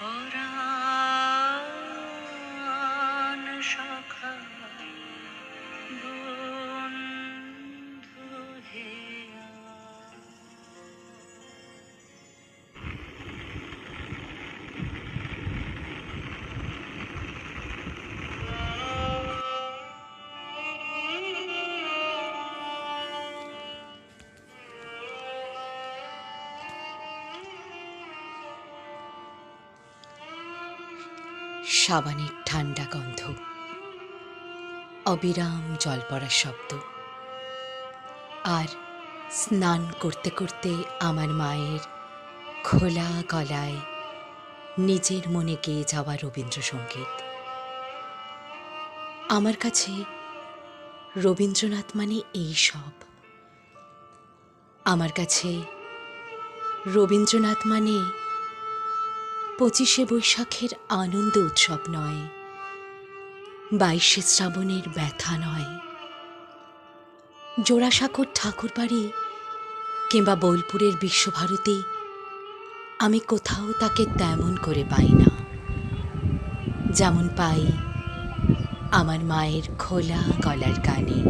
পরাণ সখা বন্ধু হে সাবানের ঠান্ডা গন্ধ, অবিরাম জল পড়ার শব্দ, আর স্নান করতে করতে আমার মায়ের খোলা গলায় নিজের মনে গেয়ে যাওয়া রবীন্দ্রসঙ্গীত। আমার কাছে রবীন্দ্রনাথ মানে এই সব। আমার কাছে রবীন্দ্রনাথ মানে ২৫শে বৈশাখের আনন্দ উৎসব নয়, ২২শে শ্রাবণের ব্যথা নয়, জোড়াসাঁকোর ঠাকুরবাড়ি কিংবা বোলপুরের বিশ্বভারতী আমি কোথাও তাকে তেমন করে পাই না, যেমন পাই আমার মায়ের খোলা গলার গানে।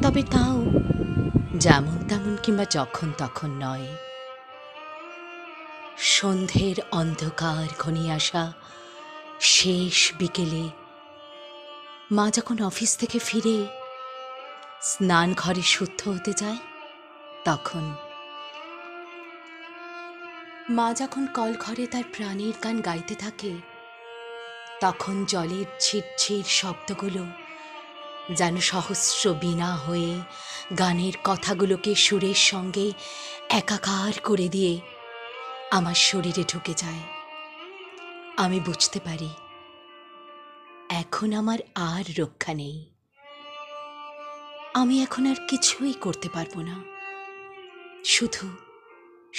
তবে তাও যেমন তেমন কিংবা যখন তখন নয়। সন্ধ্যের অন্ধকার ঘনিয়ে আসা শেষ বিকেলে মা যখন অফিস থেকে ফিরে স্নান ঘরে শুদ্ধ হতে যায়, তখন মা যখন কল ঘরে তার প্রাণের গান গাইতে থাকে, তখন জলের ছিটছিট শব্দগুলো যেন সহস্র বীণা হয়ে গানের কথাগুলোকে সুরের সঙ্গে একাকার করে দিয়ে আমার শরীরে ঢুকে যায়। আমি বুঝতে পারি এখন আমার আর রক্ষা নেই, আমি এখন আর কিছুই করতে পারবো না, শুধু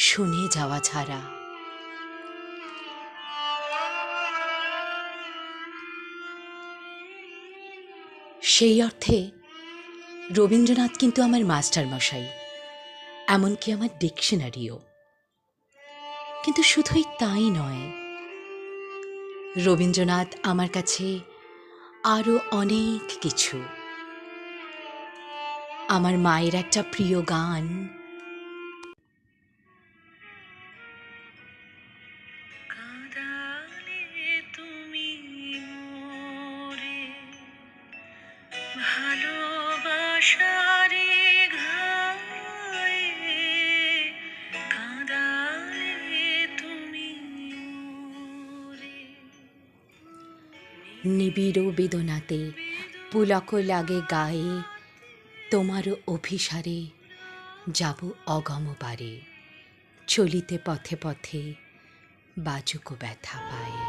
শুনে যাওয়া ছাড়া। সেই অর্থে রবীন্দ্রনাথ কিন্তু আমার মাস্টার মশাই, এমনকি আমার ডিকশনারিও। কিন্তু শুধুই তাই নয়, রবীন্দ্রনাথ আমার কাছে আরও অনেক কিছু। আমার মায়ের একটা প্রিয় গান, কাঁদালে তুমি মোরে ভালোবাসারে ঘায়ে, কাঁদালে তুমি মোরে নিবিড় বেদনাতে পুলক লাগে গায়ে, তোমারও অভিসারে যাব অগম পারে, চলিতে পথে পথে বাজুক ব্যথা পায়ে।